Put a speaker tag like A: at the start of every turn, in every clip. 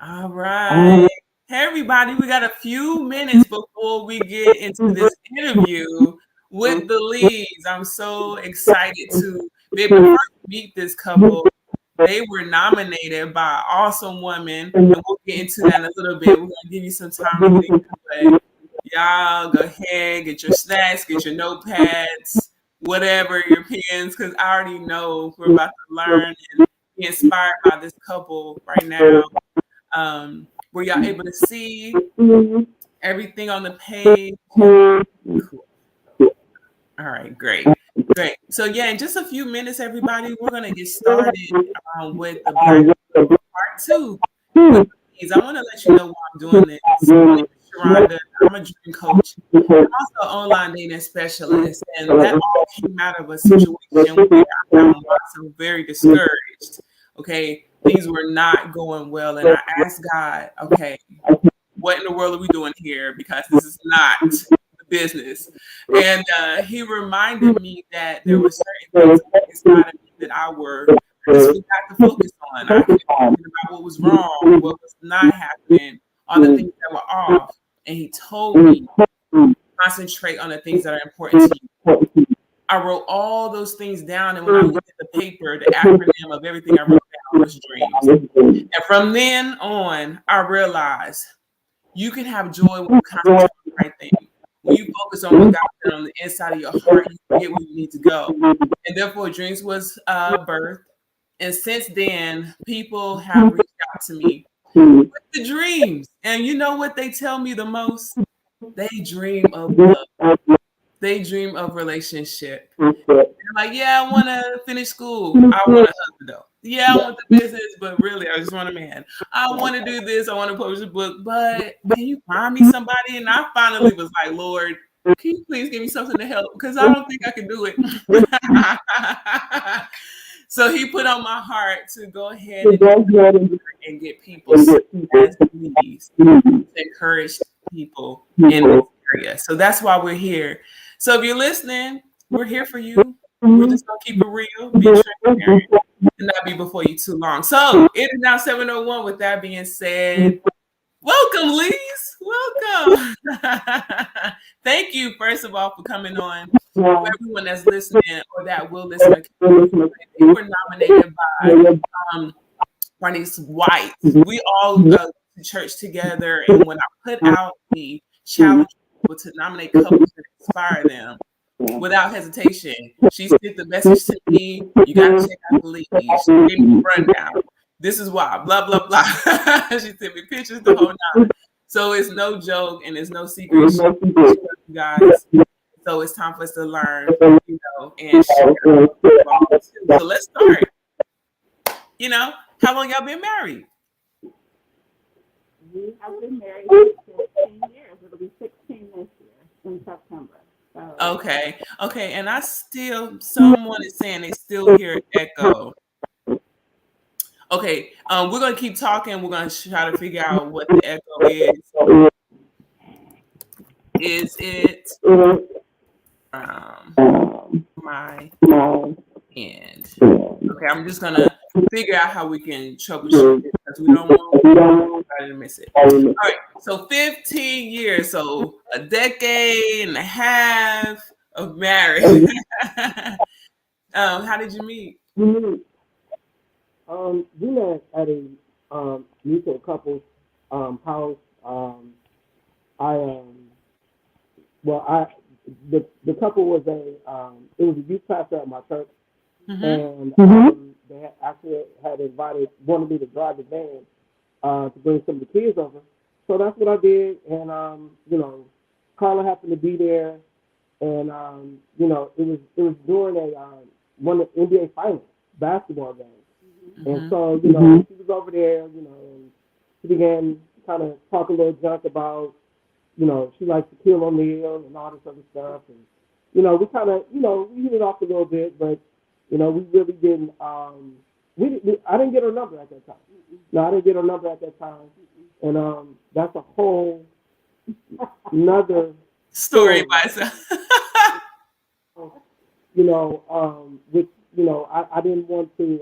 A: All right. Hey, everybody, we got a few minutes before we get into this interview with the Lees. I'm so excited to be able to first meet this couple. They were nominated by Awesome Woman, and we'll get into that in a little bit. We're going to give you some time to get into it. Y'all go ahead, get your snacks, get your notepads, whatever, your pens, because I already know we're about to learn and be inspired by this couple right now. Were y'all able to see everything on the page? Cool. All right, great. Great. So yeah, in just a few minutes, everybody, we're gonna get started with the Black Part 2 with these. I want to let you know why I'm doing this. My name is Sharonda. I'm a dream coach. I'm also an online dating specialist, and that all came out of a situation where I found myself very discouraged. Okay, things were not going well, and I asked God, okay, what in the world are we doing here? Because this is not the business. And he reminded me that there were certain things inside of me that I just forgot to focus on. I kept thinking about what was wrong, what was not happening, all the things that were off. And he told me, concentrate on the things that are important to you. I wrote all those things down, and when I looked at the paper, the acronym of everything I wrote down was dreams. And from then on, I realized you can have joy when you concentrate on the right thing. When you focus on what God did on the inside of your heart, you get where you need to go. And therefore, Dreams was birthed. And since then, people have reached out to me with the dreams. And you know what they tell me the most? They dream of love. They dream of relationship. They're like, yeah, I want to finish school. I want a husband though. Yeah, I want the business, but really, I just want a man. I want to do this. I want to publish a book, but can you find me somebody? And I finally was like, Lord, can you please give me something to help? Because I don't think I can do it. So he put on my heart to go ahead and get people as needs to encourage people in this area. So that's why we're here. So if you're listening, we're here for you. We're just gonna keep it real, be transparent, and not be before you too long. So it is now 7:01. With that being said, welcome, Lees. Welcome. Thank you, first of all, for coming on. For everyone that's listening or that will listen, they were nominated by Bernice White. We all go to church together, and when I put out the challenge people to nominate couples that inspire them, without hesitation, she sent the message to me. You got to check out the Lees. She gave me the rundown. This is why, blah, blah, blah. She sent me pictures, the whole nine. So it's no joke and it's no secret. You guys. So it's time for us to learn, and share. So let's start. How long y'all been married?
B: We have been married for 15 years. It'll be 16 this year in September. So.
A: Okay, and someone is saying they still hear echo. Okay, we're gonna keep talking. We're gonna try to figure out what the echo is. Is it my end? Okay, I'm just gonna figure out how we can troubleshoot it because we don't want to miss it. All right, so 15 years, so a decade and a half of marriage. How did you meet?
C: We met at a mutual couple's house. The couple was it was a youth pastor at my church, and they had wanted me to drive the van to bring some of the kids over. So that's what I did, and Carla happened to be there, and it was during one of the NBA Finals basketball games. And so, she was over there, and she began kind of talking a little junk about, she likes to kill O'Neal and all this other stuff. And, we kind of, we hit it off a little bit, but, we really didn't, I didn't get her number at that time. No, I didn't get her number at that time. And that's a whole another
A: story by itself.
C: I didn't want to,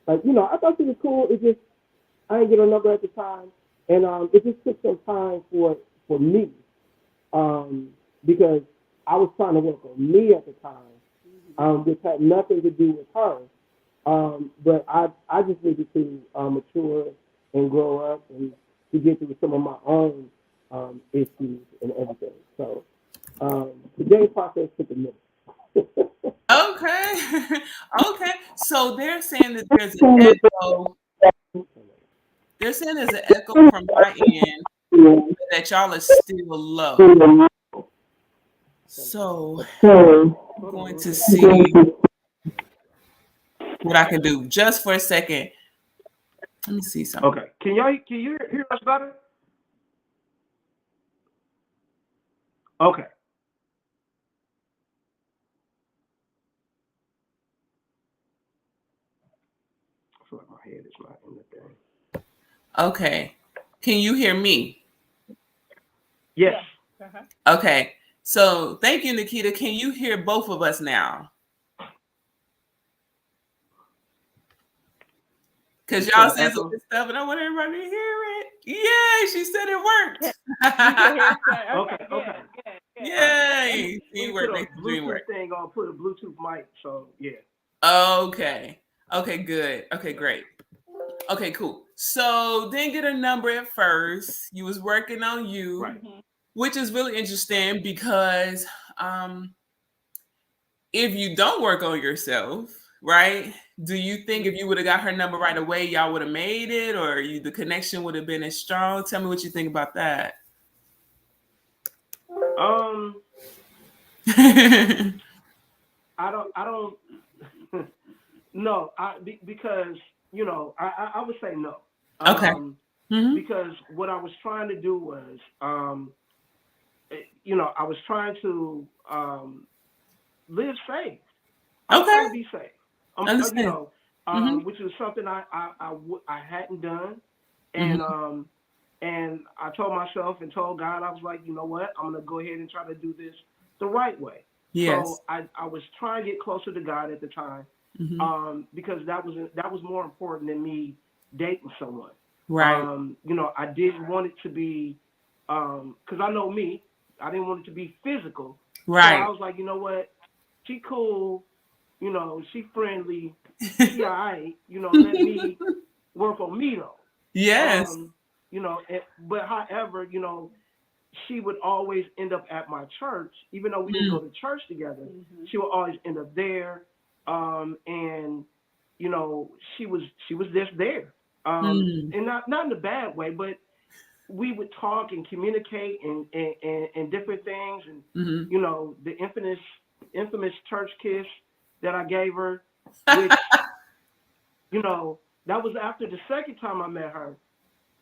C: like, I thought she was cool. It just, I didn't get her number at the time. And it just took some time for me, because I was trying to work on me at the time, which had nothing to do with her. But I just needed to mature and grow up and to get through some of my own issues and everything. So the dating process took a minute.
A: Okay. Okay. So they're saying that there's an echo. They're saying there's an echo from my end that y'all are still low. So I'm going to see what I can do just for a second. Let me see something.
C: Okay. Can you hear us better? Okay. I feel like my head is not in the thing.
A: Okay. Can you hear me?
C: Yes.
A: Okay. So thank you, Nikita. Can you hear both of us now? Because y'all said some good stuff and I want everybody to hear it. Yay, she said it worked.
C: Okay.
A: Yay.
C: Teamwork makes the dream work. Thing on, put a Bluetooth mic, so yeah.
A: Okay. Okay, good. Okay, great. Okay, cool. So didn't get a number at first. You was working on you,
C: right.
A: Which is really interesting because if you don't work on yourself, right? Do you think if you would have got her number right away, y'all would have made it, or the connection would have been as strong? Tell me what you think about that.
C: I don't. No, because I would say no.
A: Okay.
C: Because what I was trying to do was, I was trying to live safe. I was trying to be safe. Which is something I hadn't done, and and I told myself and told God, I was like, you know what, I'm gonna go ahead and try to do this the right way.
A: Yes.
C: So I was trying to get closer to God at the time, because that was more important than me dating someone.
A: Right.
C: I didn't want it to be, because I know me, I didn't want it to be physical.
A: Right.
C: So I was like, you know what, she cool, she friendly, she all right, let me work on me though.
A: Yes.
C: But however, she would always end up at my church, even though we didn't go to church together. She would always end up there, and she was just there, and not in a bad way, but we would talk and communicate and different things, and the infamous church kiss that I gave her, which that was after the second time I met her,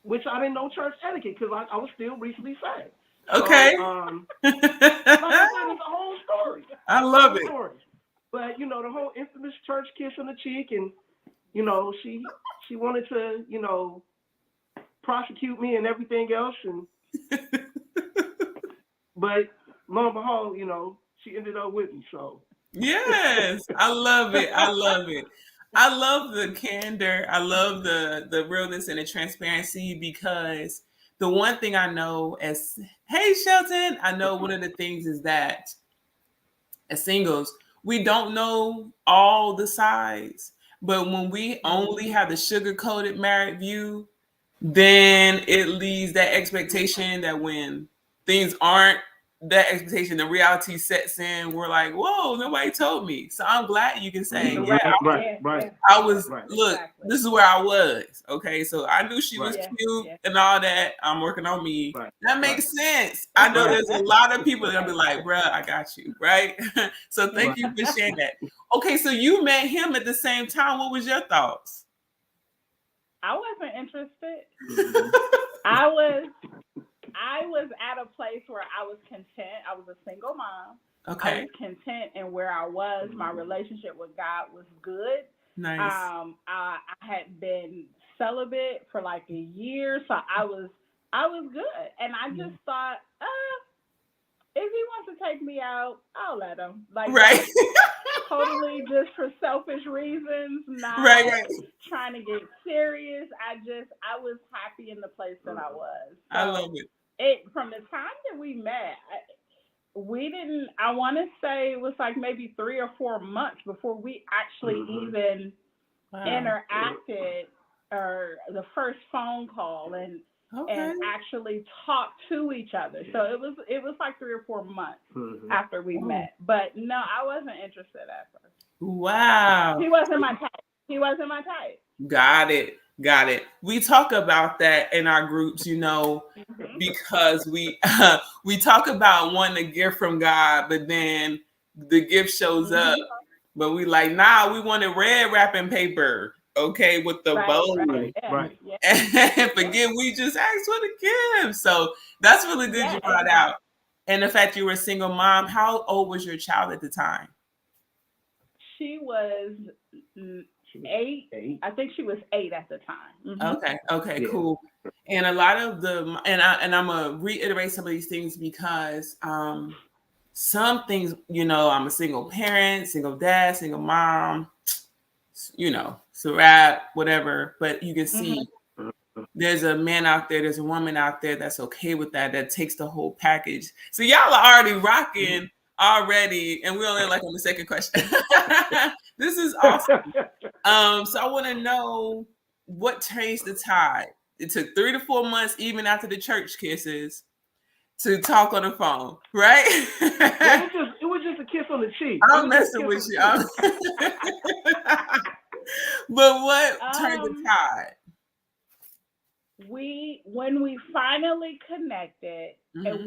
C: which I didn't know church etiquette because I was still recently saved.
A: Okay.
C: So, like I said, it's a whole story.
A: I love it.
C: Story. But the whole infamous church kiss on the cheek, and she wanted to prosecute me and everything else, and but lo and behold, she ended up with me. So
A: yes, I love it. I love it. I love the candor. I love the realness and the transparency, because the one thing I know hey Shelton, I know one of the things is that as singles, we don't know all the sides. But when we only have the sugar-coated married view, then it leaves that expectation that when things aren't that expectation, the reality sets in. We're like, whoa, nobody told me. So I'm glad you can say,
C: right.
A: I was,
C: right.
A: look,
D: Exactly.
A: this is where I was. Okay, so I knew she was
C: Right.
A: cute
D: Yeah.
A: and all that. I'm working on me.
C: Right.
A: That makes sense. I know
C: Right.
A: there's a lot of people that'll be like, bruh, I got you, right? So thank you for sharing that. Okay, so you met him at the same time. What was your thoughts?
D: I wasn't interested. I was at a place where I was content. I was a single mom.
A: Okay.
D: I was content in where I was. My relationship with God was good.
A: Nice.
D: I had been celibate for like a year, so I was good, and I just thought, if he wants to take me out, I'll let him. Like,
A: Right.
D: totally just for selfish reasons, not
A: Right.
D: trying to get serious. I was happy in the place that I was. So
A: I love it.
D: From the time that we met, I want to say it was like maybe 3 or 4 months before we actually even interacted, or the first phone call and actually talked to each other. So it was like 3 or 4 months after we met. But no, I wasn't interested at first.
A: Wow.
D: He wasn't my type.
A: Got it. We talk about that in our groups, because we talk about wanting a gift from God, but then the gift shows up. But we like, nah, we wanted red wrapping paper, okay, with the bow.
C: Right.
D: Yeah.
A: And forget we just asked for the gift. So that's really good you brought out. And the fact you were a single mom, how old was your child at the time?
D: She was 8. I think she was 8 at the time.
A: Okay, cool. And a lot of and I'm gonna reiterate some of these things because some things, I'm a single parent, single dad, single mom, it's a wrap, whatever. But you can see there's a man out there, there's a woman out there that's okay with that takes the whole package. So y'all are already rocking already, and we're only like on the second question. This is awesome. So I want to know what changed the tide. It took 3 to 4 months, even after the church kisses, to talk on the phone, right?
C: It was just a kiss on the cheek.
A: I'm messing with you. But what turned the tide?
D: When we finally connected and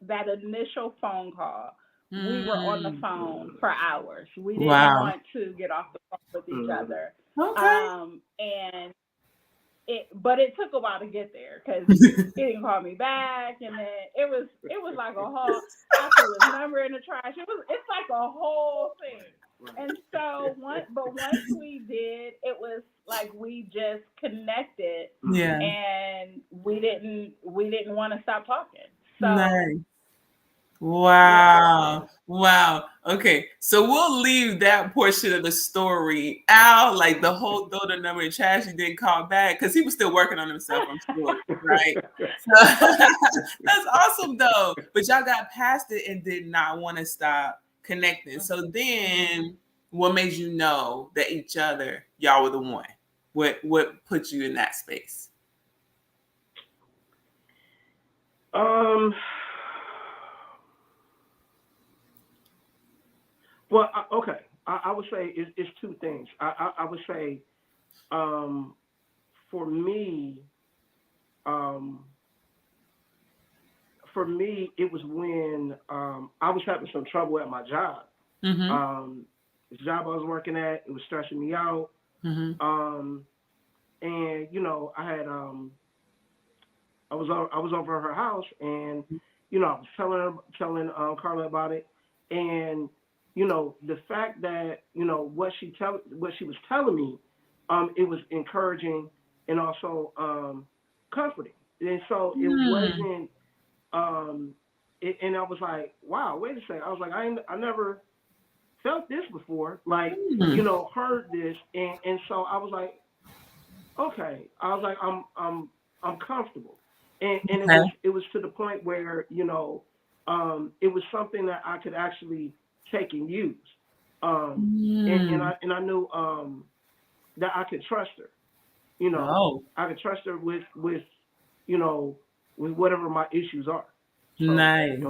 D: that initial phone call, we were on the phone for hours. We didn't want to get off the phone with each other. Okay. But it took a while to get there because he didn't call me back, and then it was like a whole, after his number in the trash. It's like a whole thing. And so once we did, it was like we just connected, and we didn't want to stop talking. So
A: nice. Wow. Okay, so we'll leave that portion of the story out, like the whole throw the number in trash. He didn't call back because he was still working on himself, I'm sure, right? So, that's awesome though. But y'all got past it and did not want to stop connecting. So then, what made you know that y'all were the one? What put you in that space?
C: Well, okay. I would say it's 2 things. I would say, for me, it was when I was having some trouble at my job. The job I was working at, it was stressing me out. And I had I was over at her house, and I was telling Carla about it, and the fact that what she was telling me, it was encouraging and also comforting, and so it wasn't. And I was like, wow, wait a second. I was like, I never felt this before, like heard this, and so I was like, okay. I was like, I'm comfortable, and it was to the point where it was something that I could actually take and use, and I knew that I could trust her. I could trust her with whatever my issues are. So,
A: nice.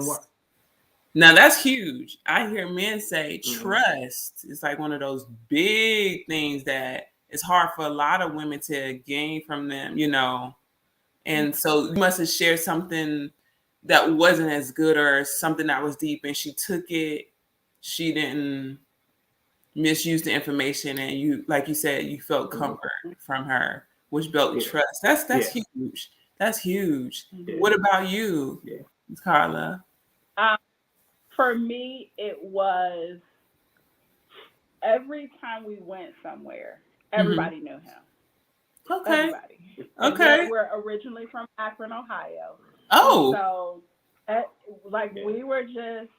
A: Now that's huge. I hear men say trust is like one of those big things that it's hard for a lot of women to gain from them, And so you must have shared something that wasn't as good or something that was deep, and she took it. She didn't misuse the information, and you, like you said, you felt comfort from her, which built trust. That's huge. That's huge. What about you, Carla?
D: For me, it was every time we went somewhere, everybody knew him.
A: Okay.
D: Everybody.
A: Okay.
D: We're originally from Akron, Ohio.
A: Oh.
D: So Like we were just,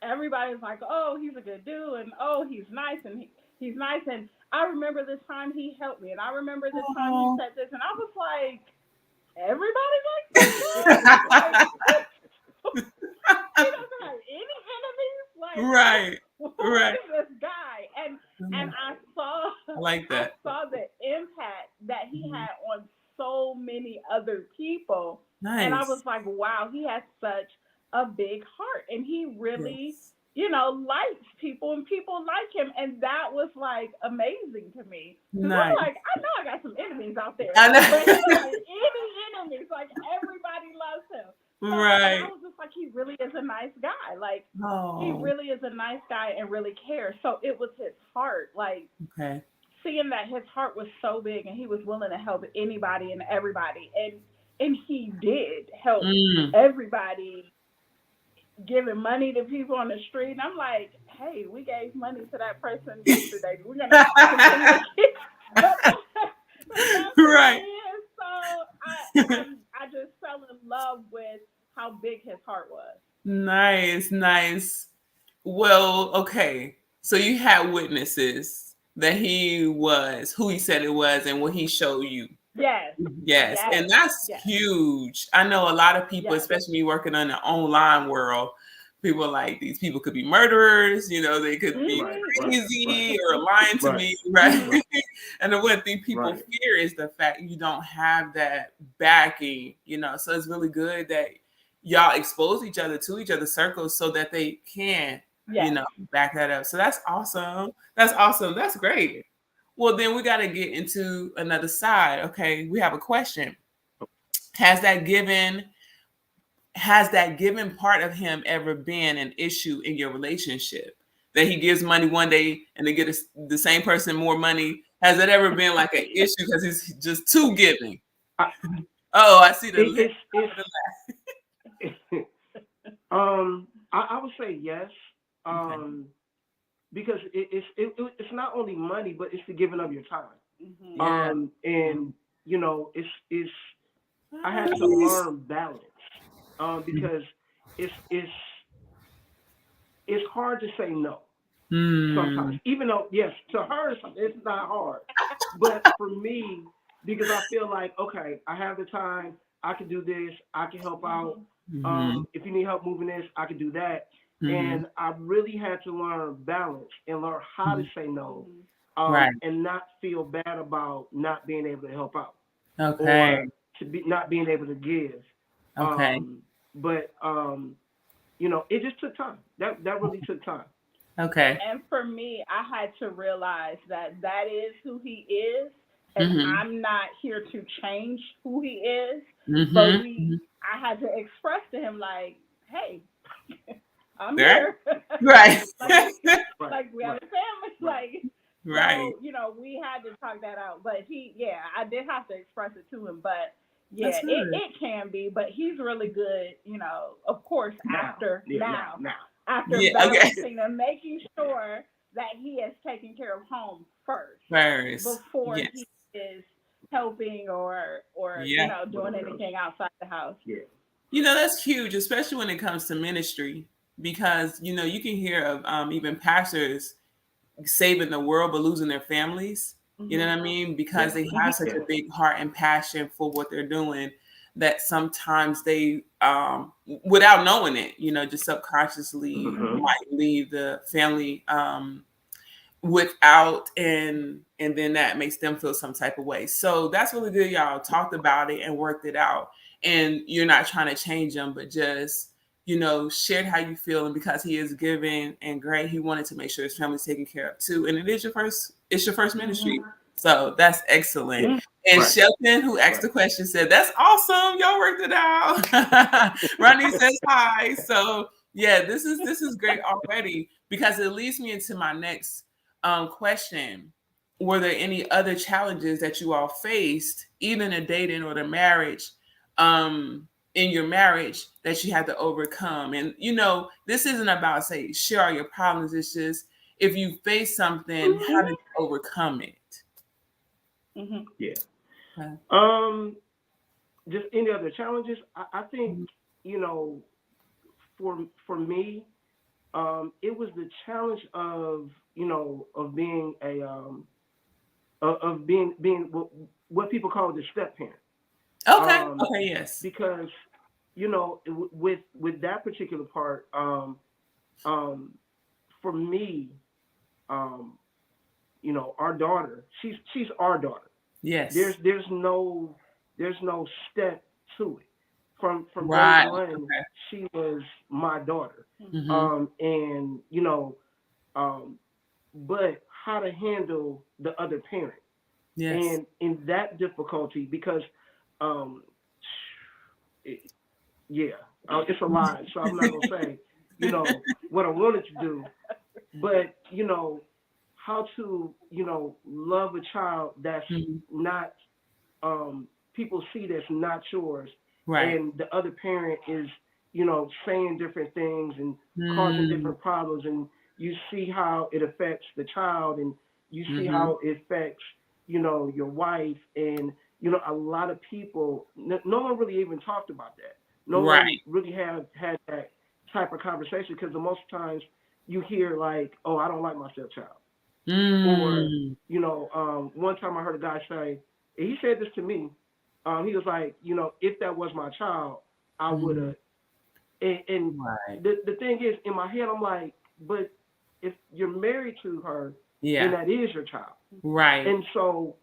D: everybody's like, oh, he's a good dude, and oh, he's nice, and he's nice. And I remember this time he helped me, and I remember this time he said this, and I was like, everybody likes this guy? Like, he doesn't have any enemies. Like,
A: right.
D: who is this guy? And I
A: like that.
D: I saw the impact that he had on so many other people.
A: Nice.
D: And I was like, wow, he has such a big heart, and he really, you know, likes people, and people like him, and that was like amazing to me. Because I'm like, I know I got some enemies out there,
A: I know.
D: but he doesn't have any enemies. Like, everybody loves him. So,
A: right.
D: I was just like, he really is a nice guy. Like, he really is a nice guy and really cares. So it was his heart, like, seeing that his heart was so big, and he was willing to help anybody and everybody, and he did help everybody, giving money to people on the street. And I'm like, hey, we gave money to that person yesterday. We're going to continue to keep.
A: Right.
D: So I just fell in love with how big his heart was.
A: Nice. Well, okay. So you had witnesses that he was who he said it was and what he showed you. Yes. And that's huge. I know a lot of people, especially working in the online world, people are like, these people could be murderers, you know, they could be crazy or lying to me, right? And the one thing people fear is the fact you don't have that backing, you know. So it's really good that y'all expose each other to each other's circles so that they can, you know, back that up. So that's awesome. That's great. Well, then we got to get into another side. Okay, we have a question. Has that given part of him ever been an issue in your relationship? That he gives money one day and they get the same person more money. Has that ever been like an issue because he's just too giving? I see the
C: I would say yes. Because it's not only money, but it's the giving of your time. And you know, it's I had to learn balance. Because it's hard to say no sometimes. Even though, yes, to her it's not hard, but for me, because I feel like, okay, I have the time, I can do this, I can help out. If you need help moving this, I can do that. And I really had to learn balance and learn how to say no, and not feel bad about not being able to help out, or not being able to give. But you know, it just took time. That really took time.
D: And for me, I had to realize that is who he is, and I'm not here to change who he is. But I had to express to him, like, hey, I'm here.
A: Right.
D: like we have a family. Like, so, you know, we had to talk that out. But I did have to express it to him. But it can be. But he's really good, you know, of course, after balancing and making sure that he is taking care of home first before he is helping or you know, doing anything outside the house.
A: You know, that's huge, especially when it comes to ministry, because, you know, you can hear of even pastors saving the world but losing their families. You know what I mean? Because they have such a big heart and passion for what they're doing that sometimes they, without knowing it, you know, just subconsciously might leave the family without, and then that makes them feel some type of way. So that's really good. Y'all talked about it and worked it out, and you're not trying to change them, but just, you know, shared how you feel. And because he is giving and great, he wanted to make sure his family's taken care of too. And it's your first ministry. So that's excellent. And Shelton, who asked the question, said, that's awesome. Y'all worked it out. Ronnie says hi. So yeah, this is great already, because it leads me into my next question. Were there any other challenges that you all faced, either in dating or the marriage, in your marriage, that you had to overcome? And, you know, this isn't about, say, share all your problems. It's just, if you face something, how did you overcome it?
C: Just any other challenges? I think, you know, for me, it was the challenge of of being a of being what people call the step parent.
A: Okay. Okay. Yes.
C: Because with that particular part, for me, um, our daughter, she's our daughter.
A: Yes.
C: There's no step to it. From
A: Right.
C: day one,
A: Okay.
C: she was my daughter.
A: Mm-hmm.
C: And but how to handle the other parent,
A: Yes.
C: and in that difficulty, because um, yeah, it's a lie. So I'm not gonna say what I wanted to do, but how to love a child that's not people see that's not yours,
A: Right.
C: and the other parent is saying different things and causing different problems, and you see how it affects the child, and you see how it affects your wife, and a lot of people, no one really even talked about that. No
A: Right.
C: one really had that type of conversation, because the most times you hear like, oh, I don't like my stepchild. Or, one time I heard a guy say, and he said this to me, he was like, if that was my child, I would have. And
A: Right.
C: the thing is, in my head, I'm like, but if you're married to her,
A: Yeah.
C: then that is your child.
A: Right.
C: And so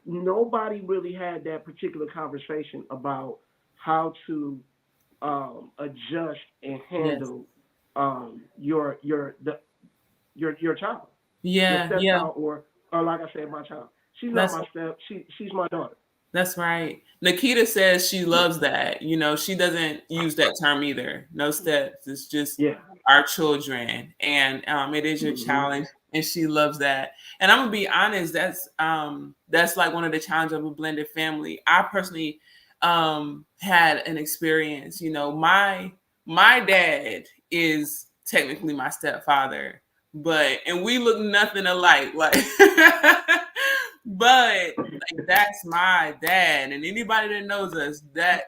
C: nobody really had that particular conversation about how to adjust and handle your child.
A: Yeah.
C: Your
A: Yeah.
C: stepchild, or like I said, my child. She's not my step. She's my daughter.
A: That's right. Nikita says she loves that. She doesn't use that term either. No steps. It's just our children, and it is your challenge, and she loves that. And I'm gonna be honest. That's like one of the challenges of a blended family. I personally had an experience. My dad is technically my stepfather, and we look nothing alike. Like. But that's my dad, and anybody that knows us, that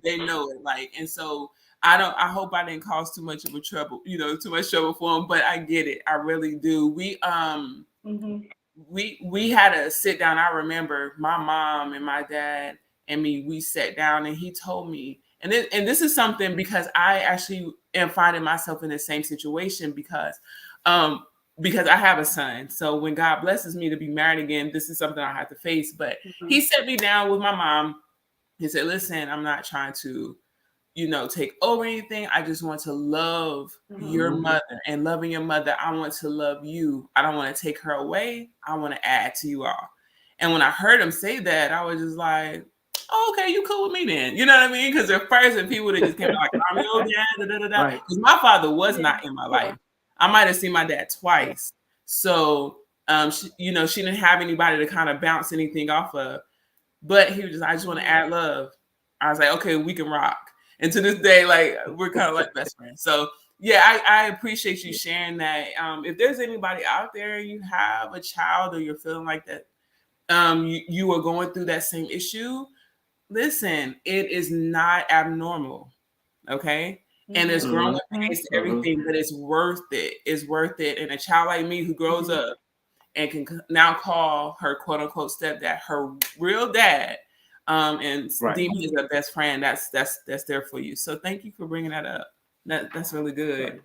A: they know it. And so I hope I didn't cause too much of a trouble, too much trouble for him. But I get it, I really do. We had a sit down. I remember my mom and my dad and me. We sat down, and he told me, and this is something, because I actually am finding myself in the same situation, because I have a son. So when God blesses me to be married again, this is something I have to face. But he sat me down with my mom. He said, listen, I'm not trying to, take over anything. I just want to love your mother, and loving your mother, I want to love you. I don't want to take her away. I want to add to you all. And when I heard him say that, I was just like, oh, okay, you cool with me then. You know what I mean? Because at first, and people that just came out like, I'm your dad, because my father was not in my life. I might have seen my dad twice. So, she didn't have anybody to kind of bounce anything off of. But he was just, I just want to add love. I was like, okay, we can rock. And to this day, like, we're kind of like best friends. So, yeah, I appreciate you sharing that. If there's anybody out there, you have a child, or you're feeling like that, you are going through that same issue, listen, it is not abnormal. Okay? And there's growing pains to everything, but it's worth it. It's worth it. And a child like me who grows up and can now call her quote unquote stepdad her real dad, and deem him as a best friend, that's there for you. So thank you for bringing that up. That's really good.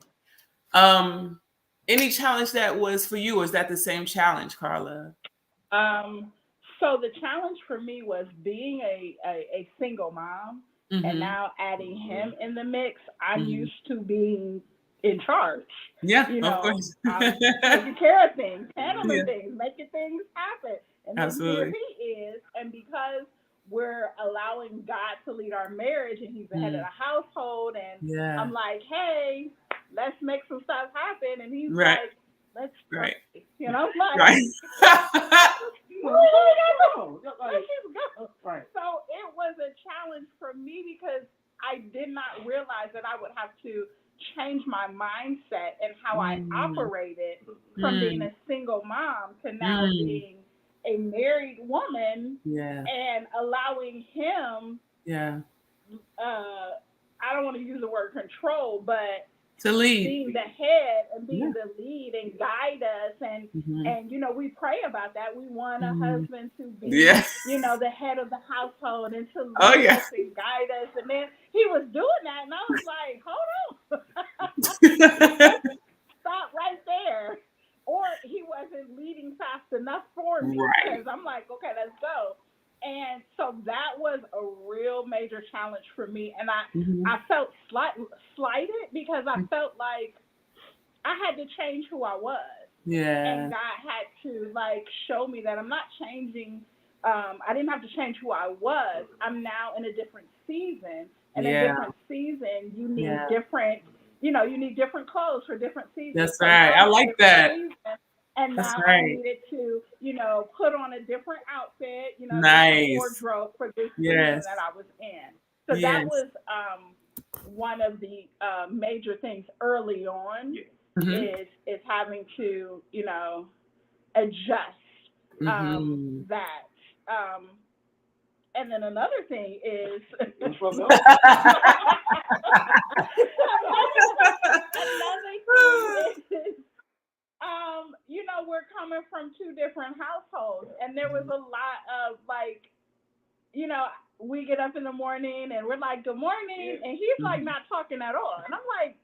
A: Any challenge that was for you, or is that the same challenge, Carla?
D: So the challenge for me was being a single mom, and now adding him in the mix. I'm used to being in charge.
A: Yeah, of course.
D: Taking care of things, handling things, making things happen. And then
A: Absolutely.
D: here he is, and because we're allowing God to lead our marriage, and he's the head of the household, and I'm like, hey, let's make some stuff happen, and he's like, let's like,
A: right.
D: Right. So it was a challenge for me, because I did not realize that I would have to change my mindset and how I operated from being a single mom to now being a married woman, and allowing him I don't want to use the word control, but
A: to lead,
D: being the head and being the lead and guide us, and you know, we pray about that. We want a husband to be, you know, the head of the household and to lead us and guide us. And then he was doing that, and I was like, hold on, stop right there. Or he wasn't leading fast enough for me, because I'm like, okay, let's go. And so that was a real major challenge for me. And I felt slighted, because I felt like I had to change who I was. Yeah. And God had to like show me that I'm not changing. I didn't have to change who I was. I'm now in a different season. And in a different season, you need different, you know, you need different clothes for different seasons.
A: That's right. I like that.
D: Season, and now I needed to, you know, put on a different outfit, you know, different wardrobe for this season that I was in. So that was one of the major things early on, is having to, you know, adjust that. And then another thing is you know, we're coming from two different households, and there was a lot of like, you know, we get up in the morning and we're like, good morning, and he's like not talking at all, and I'm like,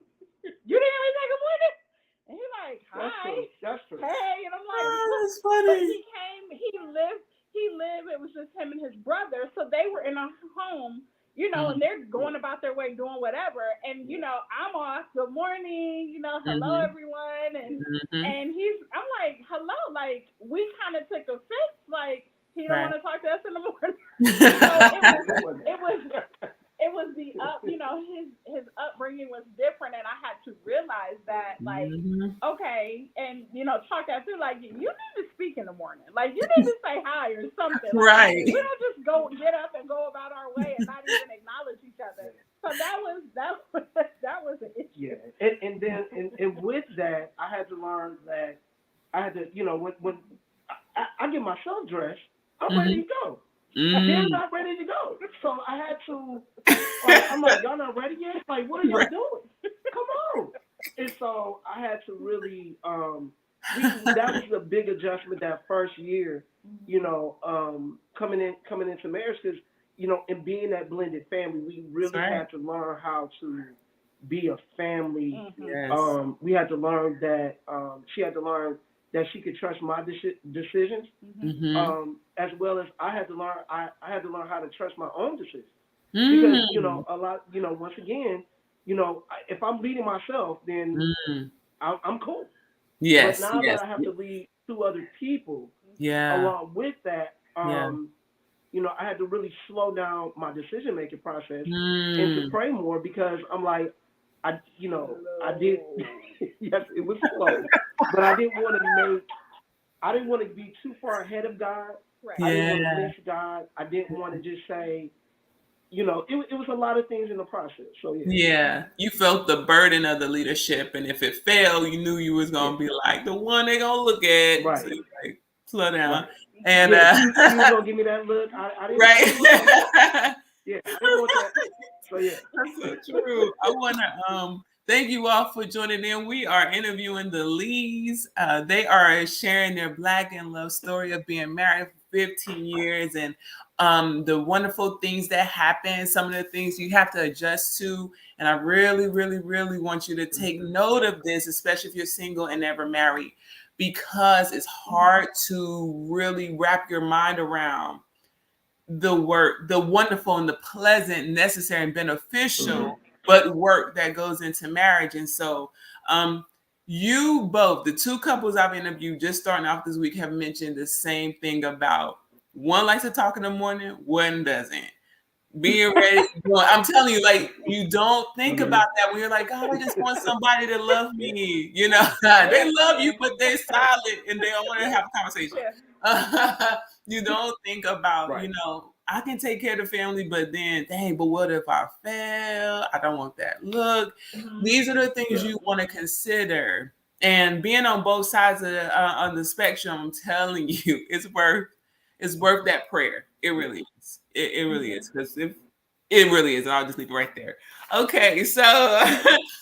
D: you didn't even say good morning? And he's like, hi,
C: that's true.
D: Hey, and I'm like,
A: that's funny.
D: But he lived, it was just him and his brother, so they were in a home, you know, and they're going about their way doing whatever, and you know, I'm off, good morning, you know, hello everyone, and I'm like, hello, like we kind of took offense, like he don't want to talk to us in the morning. So it was the you know, his upbringing was different, and I had to realize that, like, okay, and you know, talk that through, like, you need to speak in the morning, like you need to say hi or something, like, we don't just get up and go about our way and not even acknowledge each other. So that was an issue.
C: Yeah, and then with that, I had to learn that I had to, you know, when I get myself dressed, I'm ready to go. They're not ready to go. So I had to, I'm like, y'all not ready yet? Like, what are y'all doing? Come on. And so I had to really, that was a big adjustment that first year, you know, coming into marriage, because, you know, and being that blended family, we really had to learn how to be a family. We had to learn that, she had to learn that she could trust my decisions, as well as I had to learn. I had to learn how to trust my own decisions, because you know, a lot. You know, once again, you know, if I'm leading myself, then I'm cool. But now that I have to lead two other people, along with that, you know, I had to really slow down my decision making process and to pray more, because I'm like, I did. Yes, it was slow, but I didn't want to be too far ahead of God. Right. I didn't want to miss God. I didn't want to just say, you know, it was a lot of things in the process. So
A: you felt the burden of the leadership, and if it failed, you knew you was gonna be like the one they gonna look at. Right. So you like slow down. Right. And
C: you was gonna give me that look. I didn't.
A: Right.
C: Yeah. I didn't want that. So
A: that's so true. I wanna thank you all for joining in. We are interviewing the Lees. They are sharing their Black in Love story of being married for 15 years and the wonderful things that happen, some of the things you have to adjust to. And I really, really, really want you to take note of this, especially if you're single and never married, because it's hard to really wrap your mind around the work, the wonderful and the pleasant, necessary and beneficial but work that goes into marriage. And so you both, the two couples I've interviewed just starting off this week, have mentioned the same thing about one likes to talk in the morning, one doesn't. Being ready. I'm telling you, like, you don't think about that when you're like, God, I just want somebody to love me. You know, they love you, but they're silent and they don't want to have a conversation. You don't think about, you know, I can take care of the family, but then, dang, but what if I fail? I don't want that look. These are the things you want to consider. And being on both sides of the spectrum, I'm telling you, it's worth that prayer. It really is. It really is. Because if It really is. I'll just leave it right there. Okay, so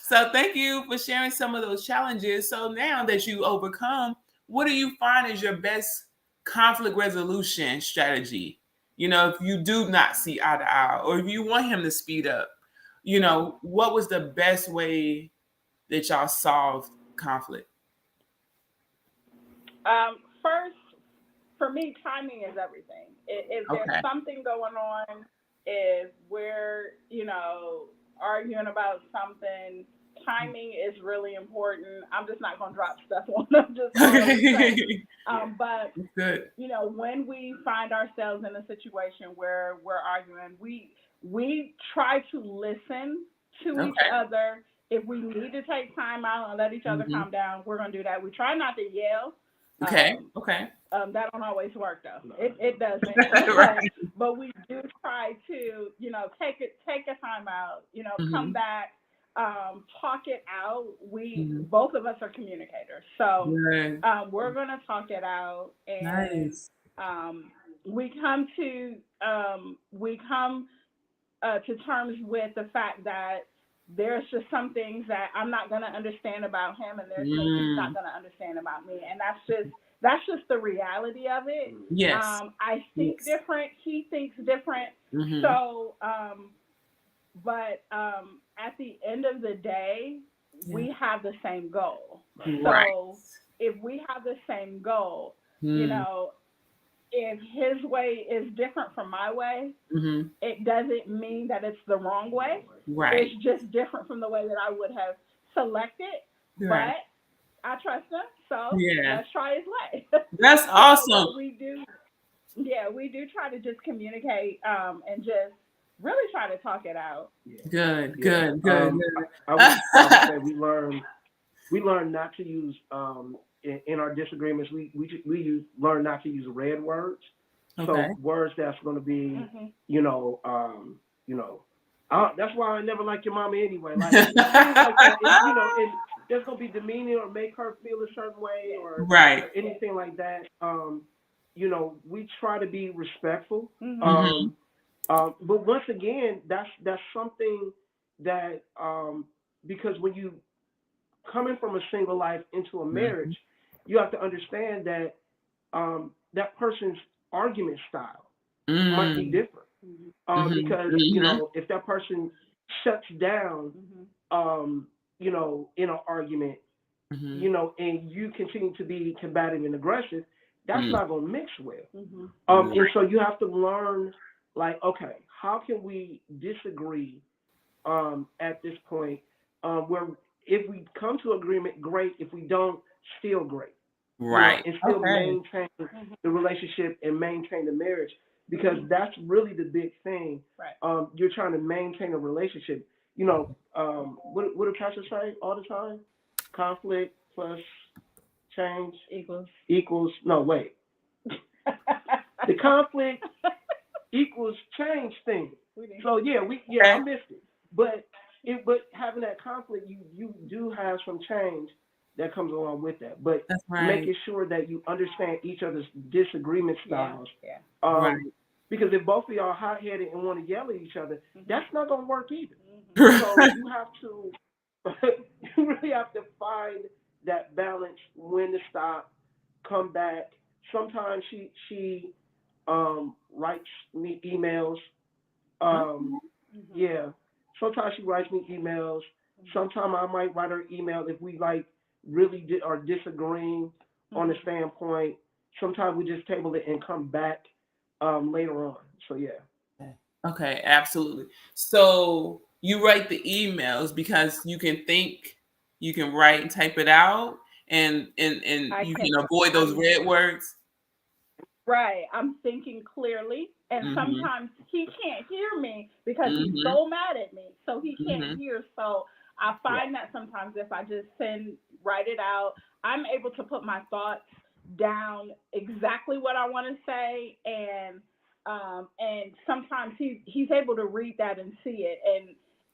A: so thank you for sharing some of those challenges. So now that you overcome, what do you find is your best conflict resolution strategy? You know, if you do not see eye to eye, or if you want him to speed up, you know, what was the best way that y'all solved conflict?
D: First, for me, timing is everything. If there's something going on, if we're, arguing about something, timing is really important. I'm just not going to drop stuff on them. But,
A: good.
D: When we find ourselves in a situation where we're arguing, we try to listen to each other. If we need to take time out and let each other calm down, we're going to do that. We try not to yell.
A: Okay.
D: That don't always work though. It doesn't. But we do try to, take a time out, come back, talk it out. Both of us are communicators. So we're gonna talk it out, and we come to terms with the fact that there's just some things that I'm not going to understand about him, and there's things he's not going to understand about me. And that's just the reality of it.
A: Yes.
D: I think different. He thinks different. So, but at the end of the day, we have the same goal.
A: Right.
D: So if we have the same goal, if his way is different from my way, it doesn't mean that it's the wrong way.
A: Right.
D: It's just different from the way that I would have selected. Right. But I trust him, so let's try his way.
A: That's awesome.
D: We do try to just communicate and just really try to talk it out.
A: Good.
C: I would say we learn not to use in our disagreements, we learn not to use red words. So words that's going to be, that's why I never liked your mama anyway. Like, things like that, and there's going to be demeaning or make her feel a certain way or anything like that. We try to be respectful. But once again, that's something that because when you coming from a single life into a marriage, you have to understand that that person's argument style might be different. Because, if that person shuts down, in an argument, and you continue to be combative and aggressive, that's not going to mix well. And so you have to learn, like, okay, how can we disagree at this point where if we come to agreement, great. If we don't, still great.
A: Right.
C: And still maintain the relationship and maintain the marriage, because that's really the big thing.
D: Right.
C: You're trying to maintain a relationship. What do pastors say all the time? Conflict plus change equals no, wait. The conflict equals change thing. So I missed it. But having that conflict, you do have some change that comes along with that. But making sure that you understand each other's disagreement styles. Because if both of y'all are hot-headed and want to yell at each other, that's not going to work either. So you have to, you really have to find that balance, when to stop, come back. Sometimes she writes me emails. Sometimes she writes me emails. Sometimes I might write her email if we really are disagreeing on a standpoint. Sometimes we just table it and come back later on. So
A: Okay, absolutely. So you write the emails because you can think, you can write and type it out, and you can avoid those red words.
D: Right. I'm thinking clearly, and sometimes he can't hear me because he's so mad at me, so he can't hear. So I find that sometimes if I just write it out, I'm able to put my thoughts down exactly what I want to say, and sometimes he's able to read that and see it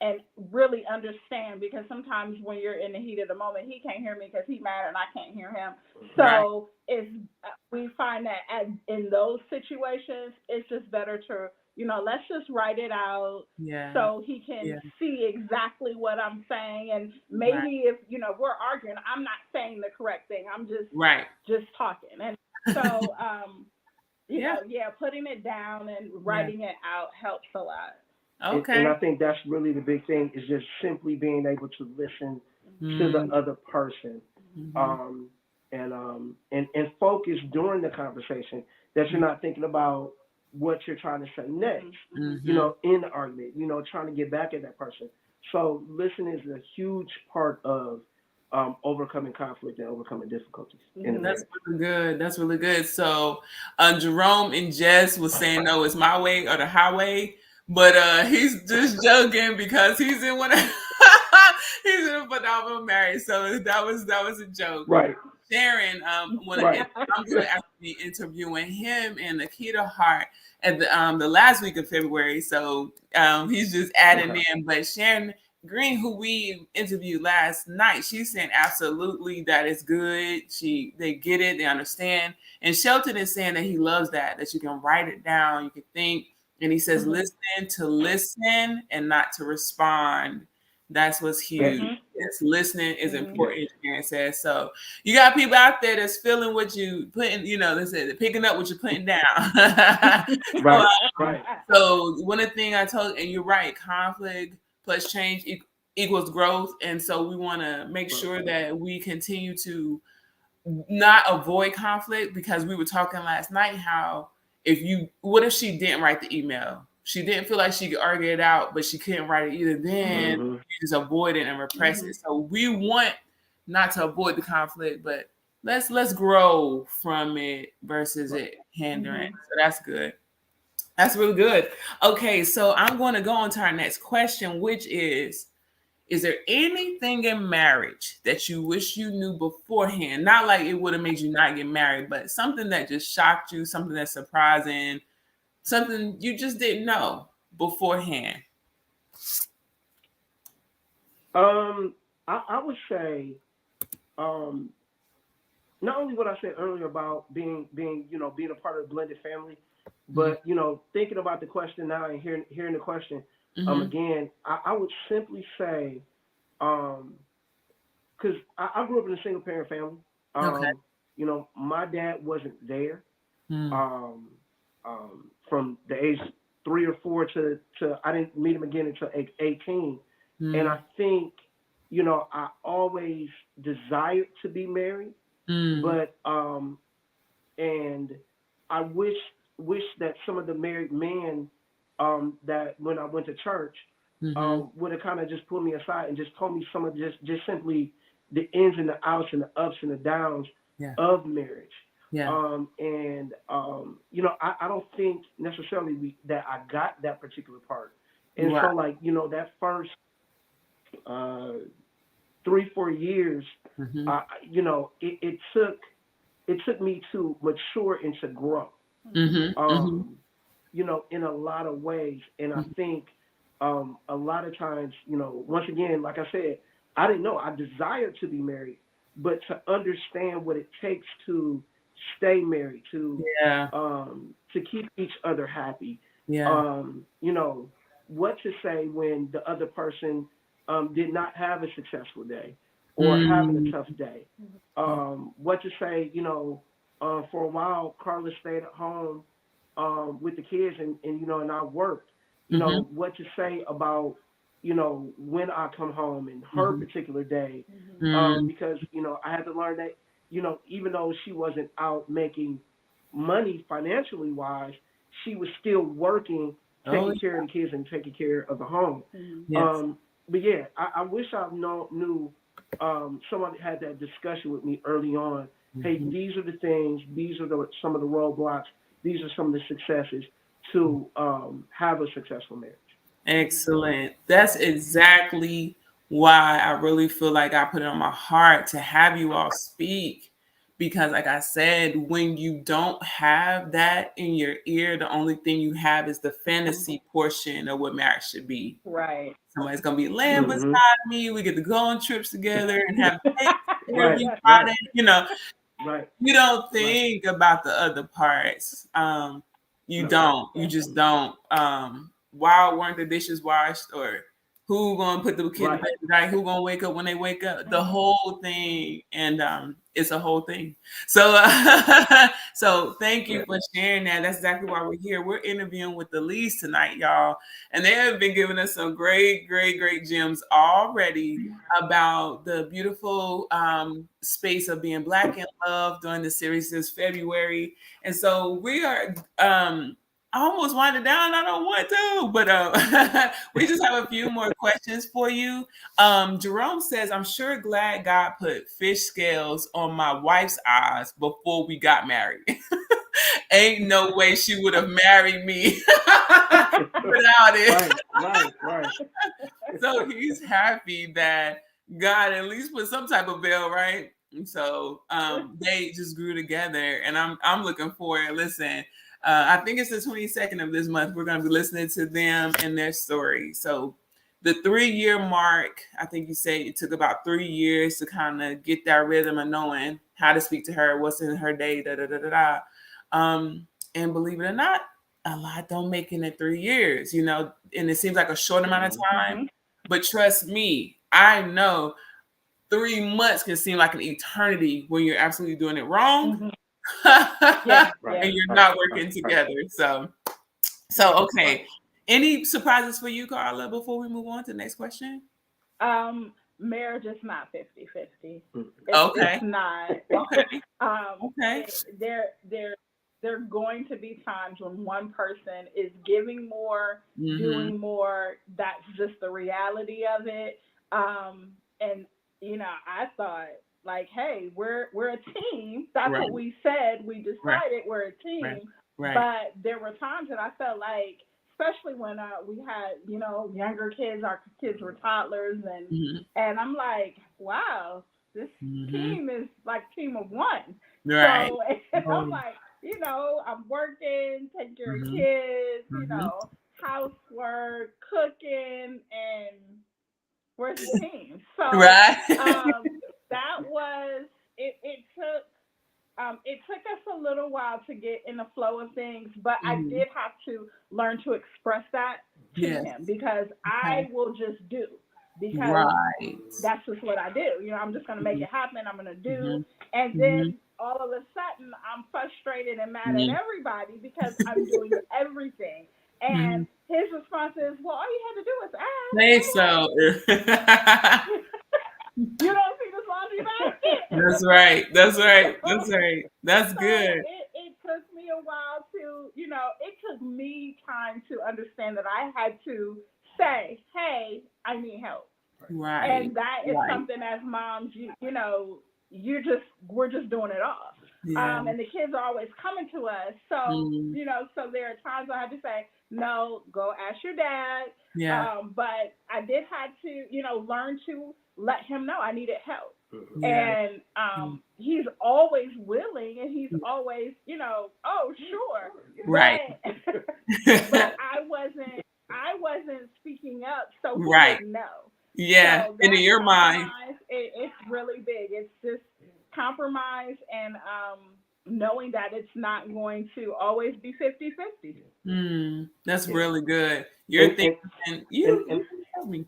D: and really understand, because sometimes when you're in the heat of the moment, he can't hear me because he's mad and I can't hear him. So we find that in those situations, it's just better to let's just write it out so he can see exactly what I'm saying. And maybe if, we're arguing, I'm not saying the correct thing. I'm just talking. And so, putting it down and writing it out helps a lot.
C: Okay. And I think that's really the big thing, is just simply being able to listen to the other person, and focus during the conversation, that you're not thinking about what you're trying to say next, in the argument, trying to get back at that person. So listening is a huge part of overcoming conflict and overcoming difficulties.
A: That's really good. That's really good. So Jerome and Jess was saying, no, it's my way or the highway. But he's just joking because he's in one of he's in a phenomenal marriage. So that was a joke.
C: Right.
A: Sharon, I'm going to actually be interviewing him and Nikita Hart at the last week of February. So he's just adding in. But Sharon Green, who we interviewed last night, she's saying absolutely that is good. They get it, they understand. And Shelton is saying that he loves that you can write it down, you can think. And he says, listen and not to respond. That's what's huge. It's listening is important, Sharon says. So you got people out there that's feeling what you putting, they say they're picking up what you're putting down.
C: Right.
A: So one of the things I told, and you're right, conflict plus change equals growth. And so we want to make sure that we continue to not avoid conflict, because we were talking last night how what if she didn't write the email? She didn't feel like she could argue it out, but she couldn't write it either. Then you just avoid it and repress it. So we want not to avoid the conflict, but let's grow from it versus it hindering. So that's good. That's really good. Okay, so I'm going to go on to our next question, which is there anything in marriage that you wish you knew beforehand? Not like it would have made you not get married, but something that just shocked you, something that's surprising, something you just didn't know beforehand.
C: I would say, not only what I said earlier about being a part of a blended family, but thinking about the question now and hearing the question again, I would simply say, because I grew up in a single parent family. My dad wasn't there. From the age 3 or 4 to I didn't meet him again until age 18. And I think, I always desired to be married, but and I wish that some of the married men that when I went to church would have kind of just pulled me aside and just told me some of just simply the ins and the outs and the ups and the downs of marriage. I don't think necessarily that I got that particular part. And so that first 3-4 years, it took me to mature and to grow, in a lot of ways. And I think a lot of times, once again, like I said, I didn't know. I desired to be married, but to understand what it takes to stay married, to keep each other happy. What to say when the other person did not have a successful day or having a tough day. What to say, for a while, Carla stayed at home with the kids and I worked. What to say about, when I come home and her particular day, because, I had to learn that, even though she wasn't out making money financially wise, she was still working, taking care of the kids and taking care of the home. But yeah, I wish I knew someone had that discussion with me early on. Hey, these are the things, these are some of the roadblocks, these are some of the successes to have a successful marriage.
A: Excellent. That's exactly why I really feel like I put it on my heart to have you all speak. Because like I said, when you don't have that in your ear, the only thing you have is the fantasy portion of what marriage should be.
D: Right.
A: Somebody's going to be laying beside me. We get to go on trips together and have every Friday, You don't think about the other parts. You don't. You just don't. Why weren't the dishes washed, or who gonna put the kid to bed tonight? Who gonna wake up when they wake up? The whole thing, and it's a whole thing. So, so thank you for sharing that. That's exactly why we're here. We're interviewing with the Lees tonight, y'all, and they have been giving us some great gems already about the beautiful space of being Black in love during the series this February. And so we are I almost winded down. I don't want to, but we just have a few more questions for you. Jerome says, I'm sure glad God put fish scales on my wife's eyes before we got married. Ain't no way she would have married me without it.
C: Right.
A: So he's happy that God at least put some type of veil, right? And so they just grew together, and I'm looking forward. Listen, I think it's the 22nd of this month. We're going to be listening to them and their story. So the 3-year mark, I think you say it took about 3 years to kind of get that rhythm of knowing how to speak to her, what's in her day, and believe it or not, a lot don't make it in 3 years, you know, and it seems like a short amount of time. But trust me, I know 3 months can seem like an eternity when you're absolutely doing it wrong. And you're not working together. So okay. Any surprises for you, Carla, before we move on to the next question?
D: Marriage is not 50-50.
A: Okay.
D: It's not.
A: Okay.
D: Okay. There are going to be times when one person is giving more, doing more. That's just the reality of it. And you know, I thought, like, hey, we're a team. That's what we said. We decided we're a team. Right. But there were times that I felt like, especially when we had, you know, younger kids, our kids were toddlers, and I'm like, wow, this team is like team of one. Right. So and I'm like, you know, I'm working, taking care of kids, you know, housework, cooking, and where's the team? So that was it. It took us a little while to get in the flow of things, but I did have to learn to express that to him, because I will just do, because that's just what I do. You know, I'm just going to make it happen. I'm going to do. And then all of a sudden I'm frustrated and mad at everybody because I'm doing everything. And his response is, well, all you had to do was ask.
A: Say so.
D: You don't see this laundry basket.
A: That's right. That's good.
D: It took me a while to, you know, it took me time to understand that I had to say, hey, I need help. Right. And that is something as moms, you know, we're just doing it all. Yeah. And the kids are always coming to us. So, you know, so there are times I had to say, no, go ask your dad. Yeah. But I did have to, you know, learn to let him know I needed help. And he's always willing, and he's always, you know, oh, sure. Right. But I wasn't speaking up, so he didn't know.
A: Yeah. So in your mind.
D: It's really big. It's just compromise and knowing that it's not going to always be 50-50.
A: That's really good. You're thinking, you tell me.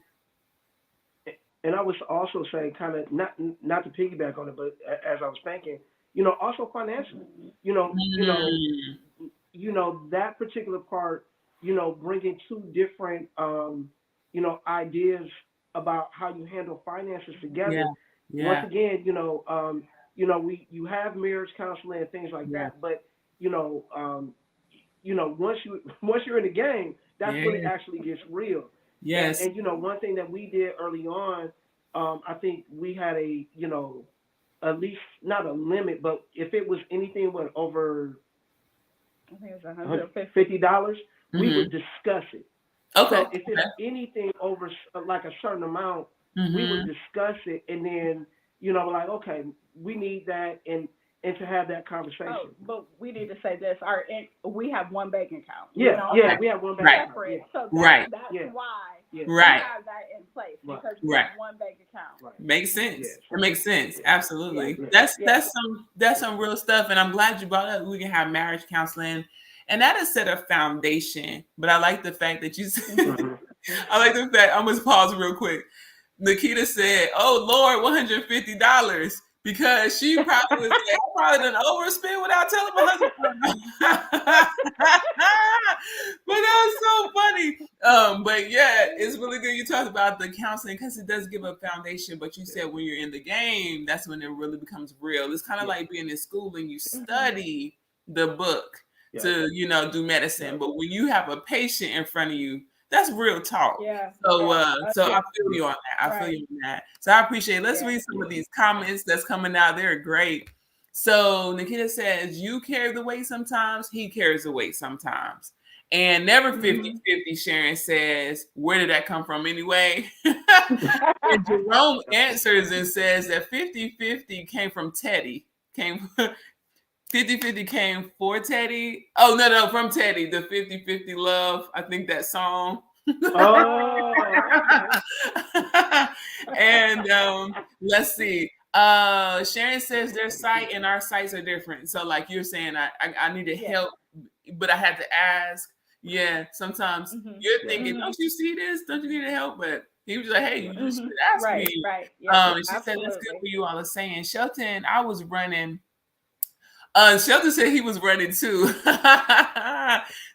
C: And I would also say, kind of not to piggyback on it, but as I was thinking, you know, also financially, you know, that particular part, you know, bringing two different, you know, ideas about how you handle finances together. Once again, you know, you have marriage counseling and things like that, but you know, once you're in the game, that's when it actually gets real. Yes. And you know, one thing that we did early on, I think we had a, you know, at least not a limit, but if it was anything over, I think it was $150, we would discuss it. Okay. So if it's anything over like a certain amount, we would discuss it, and then, you know, like, okay, we need that, and to have that conversation.
D: Oh, but we need to say this: we have one bank account.
C: We have one bank account.
D: Separate, so that's why we have that in place, because we have one bank account.
A: Right. Makes sense. Yes. It makes sense. Absolutely. That's some real stuff, and I'm glad you brought up. We can have marriage counseling and that is set a foundation. But I like the fact that you said, I like the fact, I'm going to pause real quick. Nikita said, "Oh Lord, $150," because she probably was like, I probably didn't overspend without telling my husband. But that was so funny. But yeah, it's really good you talked about the counseling because it does give a foundation. But you said when you're in the game, that's when it really becomes real. It's kind of like being in school and you study the book to, do medicine. But when you have a patient in front of you, that's real talk.
D: Yeah.
A: So I feel you on that. I feel you on that. So I appreciate it. Let's read some of these comments that's coming out. They're great. So Nikita says, you carry the weight sometimes, he carries the weight sometimes. And never 50-50, Sharon says, where did that come from anyway? And Jerome answers and says that 50-50 came from Teddy. 50-50 came for Teddy. Oh, no, from Teddy. The 50-50 Love. I think that song.
C: Oh.
A: And let's see. Sharon says their site and our sites are different. So like you're saying, I needed help, but I had to ask. Yeah, sometimes you're thinking, don't you see this? Don't you need help? But he was like, hey, you should ask me.
D: Right. Yeah,
A: and she said, that's good for you all are saying. Shelton, I was running. Shelton said he was running too.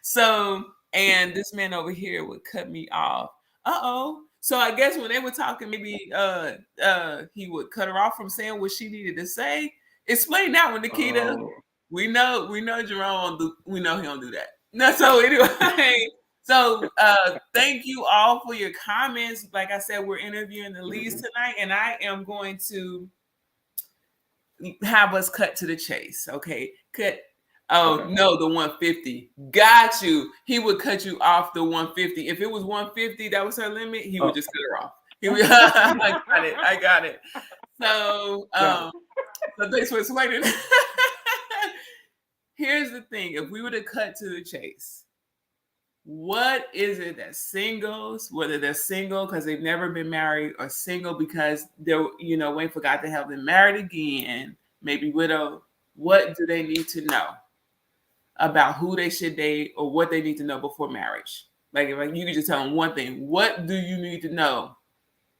A: So, and this man over here would cut me off. So I guess when they were talking, maybe he would cut her off from saying what she needed to say. Explain that one, Nikita. We know Jerome. We know he don't do that. No, so anyway, so thank you all for your comments. Like I said, we're interviewing the leads tonight, and I am going to have us cut to the chase. Okay, cut. Oh no, the 150. Got you. He would cut you off the 150. If it was 150, that was her limit. He would just cut her off. I got it. So, so thanks for explaining. Here's the thing: if we were to cut to the chase, what is it that singles, whether they're single because they've never been married, or single because they're, waiting for God to have them married again, maybe widow, what do they need to know about who they should date or what they need to know before marriage? Like if you could just tell them one thing, what do you need to know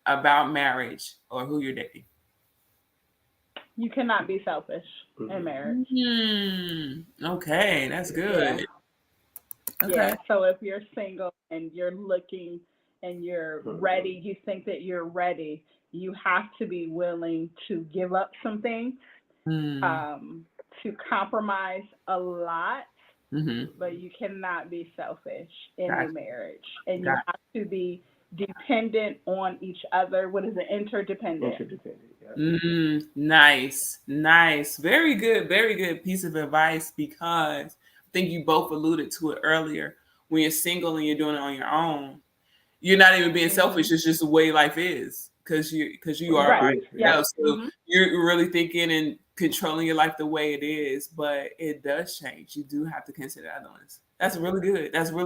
A: about marriage or who you're dating?
D: You cannot be selfish in marriage.
A: Okay, that's good.
D: Okay. Yeah, so if you're single and you're looking and you're ready, you think that you're ready, you have to be willing to give up some things, to compromise a lot, but you cannot be selfish in a marriage. And you have to be dependent on each other. What is it? Interdependent.
A: Nice. Very good piece of advice, because I think you both alluded to it earlier. When you're single and you're doing it on your own, you're not even being selfish. It's just the way life is, because you are right. So you're really thinking and controlling your life the way it is, but it does change. You do have to consider other ones. That's really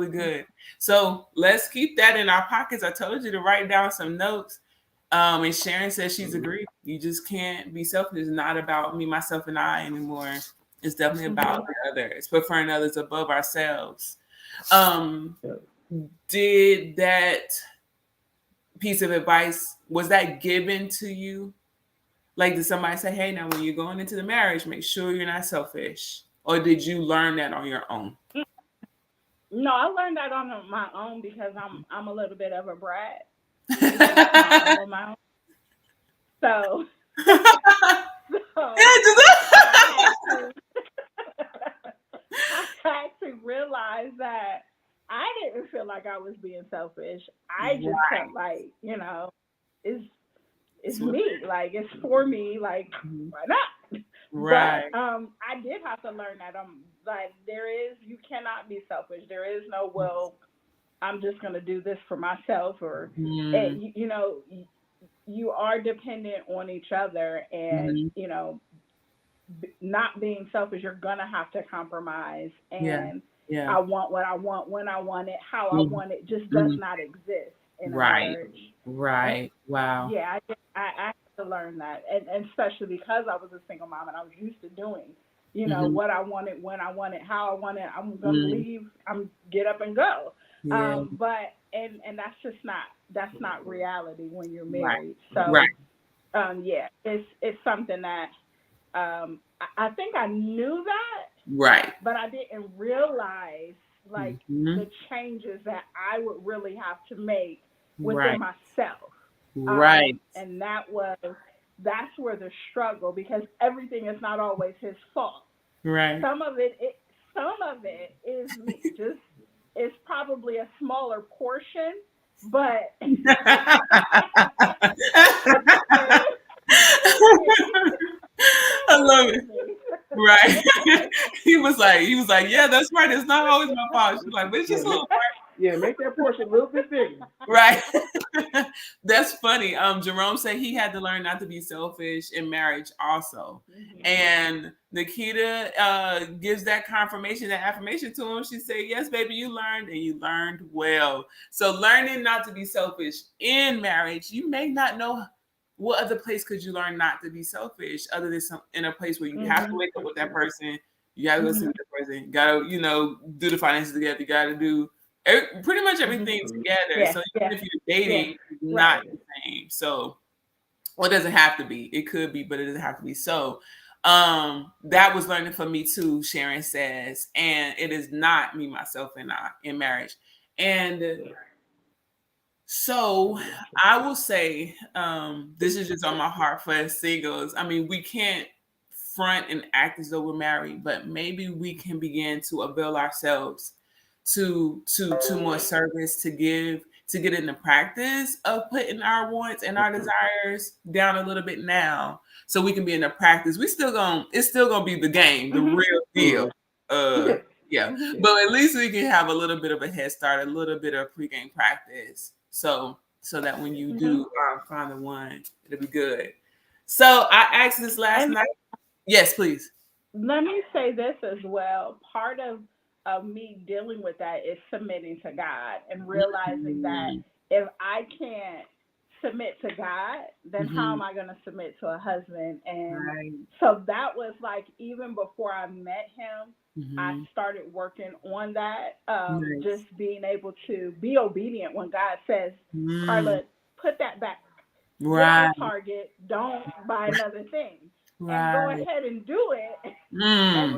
A: good. So let's keep that in our pockets. I told you to write down some notes. And Sharon says she's agreed. You just can't be selfish. It's not about me, myself, and I anymore. It's definitely about the others, preferring others above ourselves. Did that piece of advice, was that given to you? Like, did somebody say, hey, now when you're going into the marriage, make sure you're not selfish? Or did you learn that on your own?
D: No, I learned that on my own because I'm a little bit of a brat. So I had to realize that I didn't feel like I was being selfish. I just felt like, it's me, like it's for me, like why not?
A: Right.
D: But I did have to learn that like you cannot be selfish. There is no, well, I'm just gonna do this for myself, or you are dependent on each other, and not being selfish, you're gonna have to compromise. And I want what I want when I want it, how I want it, just does not exist in a marriage.
A: Right. Wow.
D: Yeah, I had to learn that, and especially because I was a single mom and I was used to doing you know, what I wanted, when I wanted, how I wanted. I'm gonna leave. I'm get up and go. But and that's not reality when you're married. So yeah, it's something that I think I knew that, but I didn't realize like the changes that I would really have to make within myself. And that's where the struggle, because everything is not always his fault. Some of it is me. Just it's probably a smaller portion, but
A: I love it. He was like, yeah, that's right. It's not always my fault. She's like, but it's just a little part.
C: Yeah, make that portion a little bit bigger.
A: Right. That's funny. Jerome said he had to learn not to be selfish in marriage also. And Nikita gives that confirmation, that affirmation to him. She said, yes, baby, you learned, and you learned well. So learning not to be selfish in marriage, you may not know what other place could you learn not to be selfish other than in a place where you have to wake up with that person, you got to listen to that person, you got to, you know, do the finances together, you got to do pretty much everything together. So even if you're dating, it's not the same. So, well, it doesn't have to be. It could be, but it doesn't have to be. So, that was learning for me too, Sharon says, and it is not me, myself, and I in marriage. And so I will say, this is just on my heart for singles. I mean, we can't front and act as though we're married, but maybe we can begin to avail ourselves to more service, to get in the practice of putting our wants and our desires down a little bit now, so we can be in the practice. It's still gonna be the game, the real deal. But at least we can have a little bit of a head start, a little bit of pregame practice, so that when you do find the one, it'll be good. So I asked this last night. Yes, please.
D: Let me say this as well. Part of me dealing with that is submitting to God and realizing that if I can't submit to God, then how am I going to submit to a husband? And so that was like, even before I met him, I started working on that, just being able to be obedient when God says, Carla, put that back. Right. Target, don't buy another thing. And go ahead and do it. And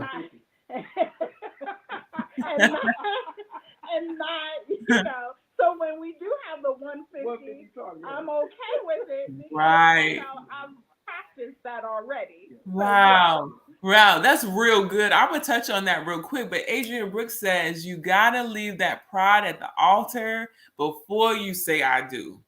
D: not, you know. So when we do have the 150, I'm okay with it. Because, you know, I've practiced that already.
A: Wow, that's real good. I would touch on that real quick, but Adrian Brooks says you gotta leave that pride at the altar before you say I do,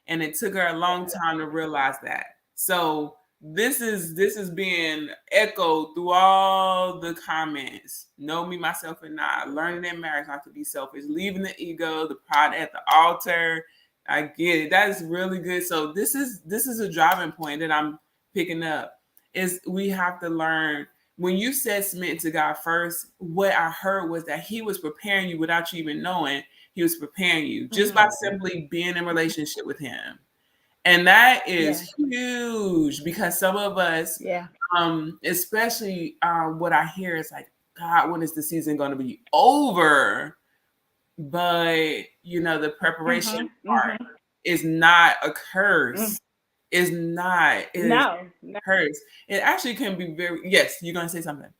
A: and it took her a long time to realize that. So this is being echoed through all the comments. Know me, myself, and I. Learning in marriage not to be selfish. Leaving the ego, the pride at the altar. I get it. That is really good. So this is a driving point that I'm picking up. Is we have to learn. When you said submit to God first, what I heard was that He was preparing you without you even knowing. He was preparing you just by simply being in relationship with Him. And that is huge, because some of us, especially what I hear is like, God, when is the season going to be over? But, you know, the preparation part is not a curse. It's not. It is a curse. It actually can be very, yes, you're going to say something.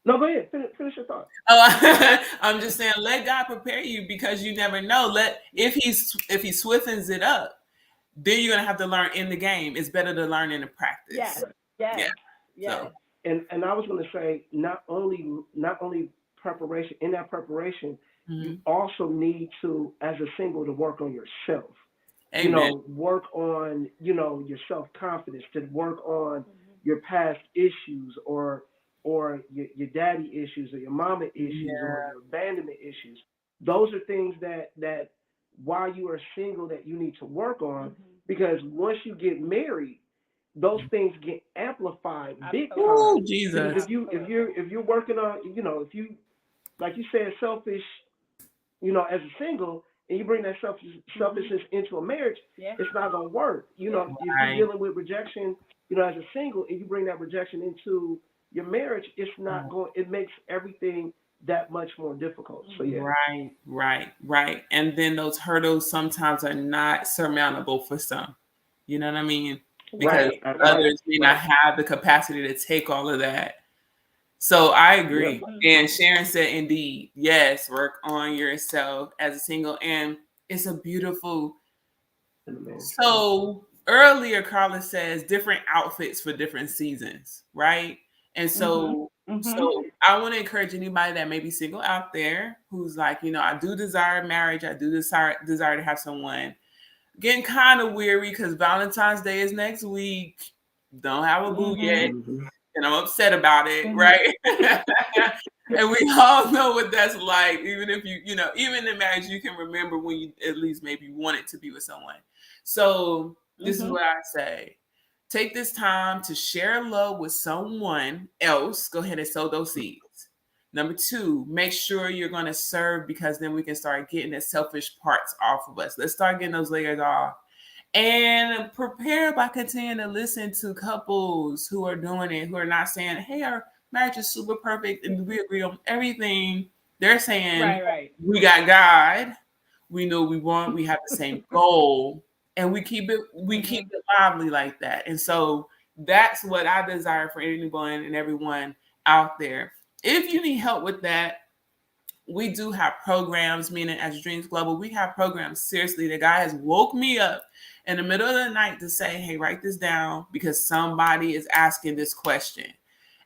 C: No, go ahead. Finish your thought.
A: I'm just saying, let God prepare you, because you never know. If he swiftens it up, then you're gonna have to learn in the game. It's better to learn in the practice.
D: Yes.
A: So.
C: And I was going to say, not only preparation. In that preparation, you also need to, as a single, to work on yourself. Amen. You know, work on your self-confidence. To work on your past issues, or your daddy issues, or your mama issues, or your abandonment issues. Those are things that while you are single that you need to work on, because once you get married, those things get amplified big time.
A: Oh, Jesus.
C: Because if you're working on, if you, like you said, selfish, as a single, and you bring that selfishness into a marriage, it's not gonna work. If you're dealing with rejection, as a single, and you bring that rejection into your marriage, it's not going. It makes everything that much more difficult. So yeah.
A: Right. And then those hurdles sometimes are not surmountable for some. You know what I mean? Because others may not have the capacity to take all of that. So I agree. And Sharon said, indeed, yes, work on yourself as a single. And it's a beautiful. So earlier, Carla says different outfits for different seasons, right? And so, so I want to encourage anybody that may be single out there who's like, I do desire marriage. I do desire to have someone. Getting kind of weary because Valentine's Day is next week. Don't have a boo yet. And I'm upset about it, right? And we all know what that's like. Even if even in marriage, you can remember when you at least maybe wanted to be with someone. So this is what I say. Take this time to share love with someone else. Go ahead and sow those seeds. Number 2, make sure you're going to serve, because then we can start getting the selfish parts off of us. Let's start getting those layers off. And prepare by continuing to listen to couples who are doing it, who are not saying, hey, our marriage is super perfect and we agree on everything. They're saying, we got God. We know we want, we have the same goal, and we keep it lively like that. And so that's what I desire for anyone and everyone out there. If you need help with that, we do have programs, meaning as Dreams Global, we have programs, seriously, the guy has woke me up in the middle of the night to say, hey, write this down because somebody is asking this question.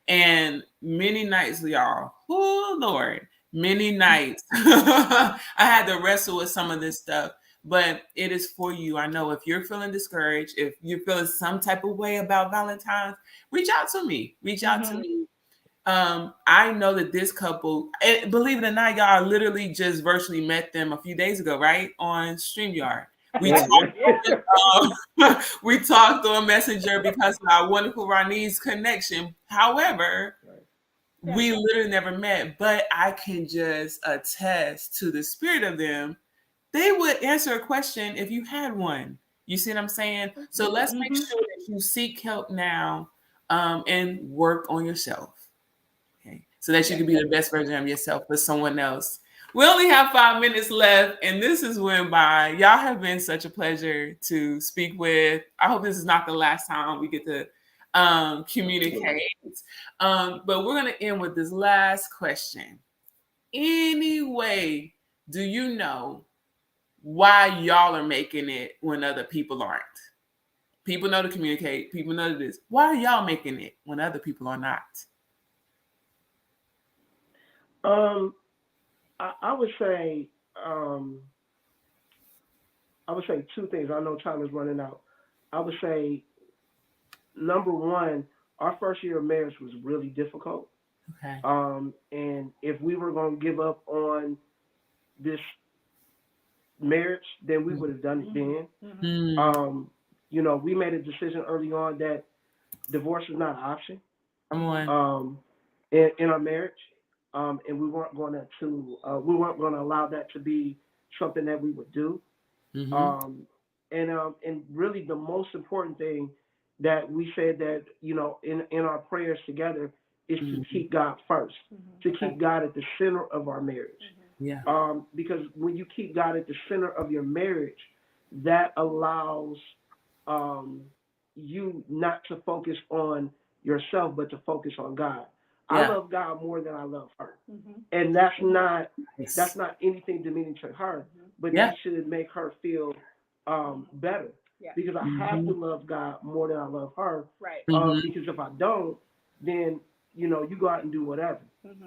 A: And many nights, y'all, oh Lord, many nights, I had to wrestle with some of this stuff, but it is for you. I know if you're feeling discouraged, if you're feeling some type of way about Valentine's, reach out to me. I know that this couple, believe it or not, y'all, I literally just virtually met them a few days ago, right? On StreamYard. We talked on Messenger because of our wonderful Ronnie's connection. However, we literally never met, but I can just attest to the spirit of them. They would answer a question if you had one. You see what I'm saying? So let's make sure that you seek help now and work on yourself. So that you can be the best version of yourself for someone else. We only have 5 minutes left, and this is went by. Y'all have been such a pleasure to speak with. I hope this is not the last time we get to communicate. But we're going to end with this last question. Anyway, do you know why y'all are making it when other people aren't? People know to communicate. People know to this. Why are y'all making it when other people are not?
C: I would say 2 things. I know time is running out. I would say, number 1, our first year of marriage was really difficult.
A: Okay.
C: And if we were going to give up on this marriage, then we would have done it then. We made a decision early on that divorce is not an option.
A: Come on.
C: In our marriage. And we weren't going to allow that to be something that we would do. And really the most important thing that we said that, in our prayers together is to keep God first, to keep God at the center of our marriage.
A: Yeah.
C: Because when you keep God at the center of your marriage, that allows you not to focus on yourself, but to focus on God. Yeah. I love God more than I love her. And that's not anything demeaning to her, but that should make her feel better. Yeah. Because I have to love God more than I love her.
D: Right.
C: Because if I don't, then you go out and do whatever.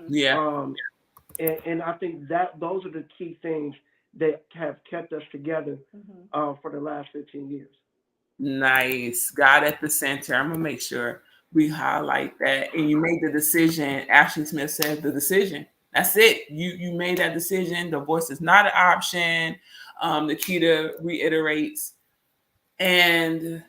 A: Yeah.
C: And I think that those are the key things that have kept us together for the last 15 years.
A: Nice. God at the center. I'm gonna make sure we highlight that. And you made the decision. Ashley Smith said the decision. That's it. You made that decision. Divorce is not an option. Nikita reiterates. And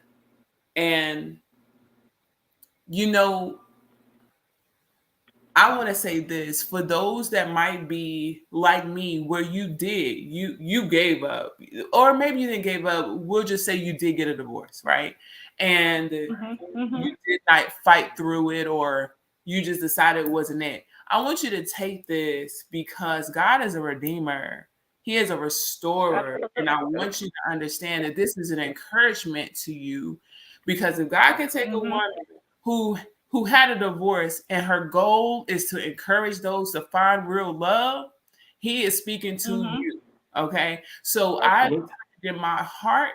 A: I want to say this for those that might be like me, where you gave up, or maybe you didn't give up. We'll just say you did get a divorce, right? And you did not fight through it, or you just decided it wasn't it. I want you to take this because God is a redeemer. He is a restorer. And I want you to understand that this is an encouragement to you, because if God can take a woman who had a divorce and her goal is to encourage those to find real love, he is speaking to you. Okay. So I, in my heart,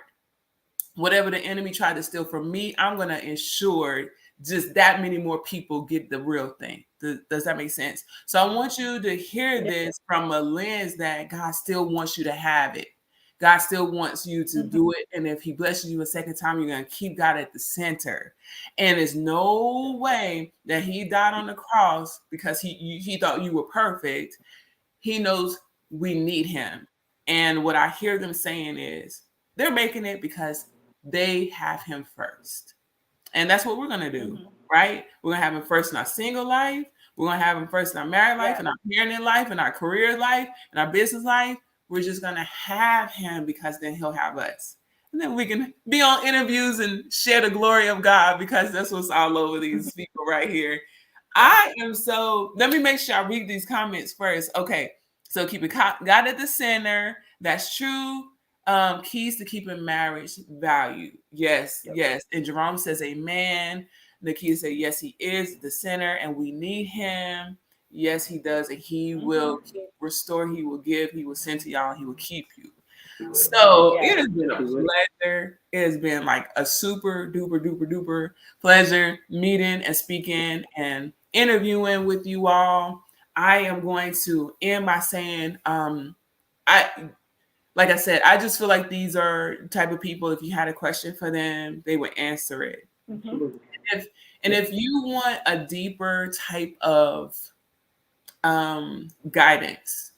A: whatever the enemy tried to steal from me, I'm going to ensure just that many more people get the real thing. Does that make sense? So I want you to hear this from a lens that God still wants you to have it. God still wants you to do it. And if he blesses you a second time, you're going to keep God at the center. And there's no way that he died on the cross because he thought you were perfect. He knows we need him. And what I hear them saying is they're making it because they have him first. And that's what we're going to do, right? We're going to have him first in our single life. We're going to have him first in our married life, in our parenting life, in our career life, in our business life. We're just going to have him because then he'll have us. And then we can be on interviews and share the glory of God, because that's what's all over these people right here. Let me make sure I read these comments first. Okay. So keep it God at the center. That's true. Keys to keeping marriage value. Yes. And Jerome says, amen. Nakia said, yes, he is the center and we need him. Yes, he does. And he will restore, he will give, he will send to y'all, and he will keep you. So it has been a pleasure. It has been like a super duper pleasure meeting and speaking and interviewing with you all. I am going to end by saying, like I said, I just feel like these are type of people, if you had a question for them, they would answer it. If you want a deeper type of guidance,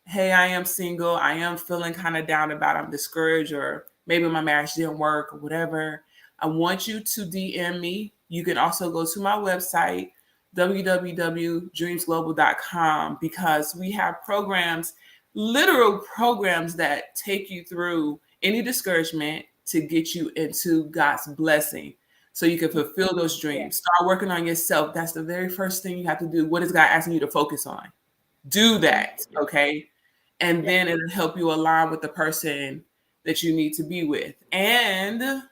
A: hey, I am single, I am feeling kind of down about it, I'm discouraged, or maybe my marriage didn't work or whatever, I want you to DM me. You can also go to my website, www.dreamsglobal.com, because we have programs, literal programs that take you through any discouragement to get you into God's blessing so you can fulfill those dreams. Start working on yourself. That's the very first thing you have to do. What is God asking you to focus on? Do that, okay? And then it'll help you align with the person that you need to be with. And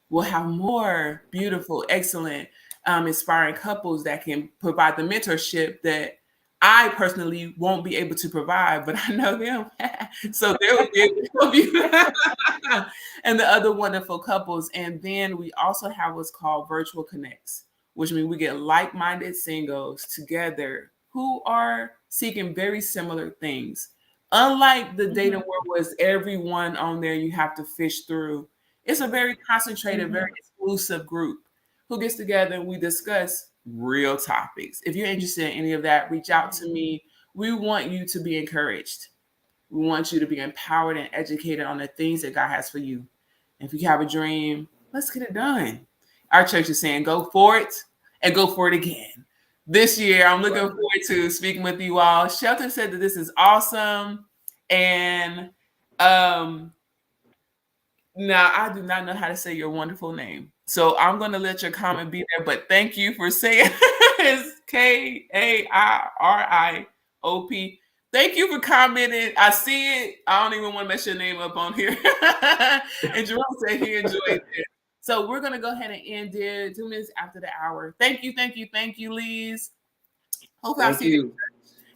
A: we'll have more beautiful, excellent, inspiring couples that can provide the mentorship that I personally won't be able to provide, but I know them. So they will be able to help you. And the other wonderful couples. And then we also have what's called Virtual Connects, which means we get like-minded singles together who are seeking very similar things. Unlike the dating world was everyone on there you have to fish through. It's a very concentrated, very exclusive group who gets together and we discuss real topics. If you're interested in any of that, reach out to me. We want you to be encouraged. We want you to be empowered and educated on the things that God has for you. And if you have a dream, let's get it done. Our church is saying go for it and go for it again. This year, I'm looking forward to speaking with you all. Shelton said that this is awesome. And now I do not know how to say your wonderful name. So I'm going to let your comment be there. But thank you for saying it's Kairiop. Thank you for commenting. I see it. I don't even want to mess your name up on here. And Jerome said he enjoyed it. So we're going to go ahead and end it 2 minutes after the hour. Thank you, Lise. Hope I see you.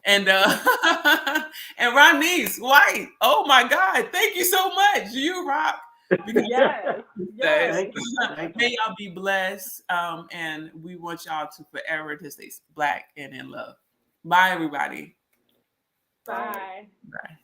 A: And and Ronise White. Oh my God. Thank you so much. You rock.
D: Yes.
C: Thank you.
A: May y'all be blessed. And we want y'all to forever to stay black and in love. Bye, everybody.
D: Bye.
A: Bye.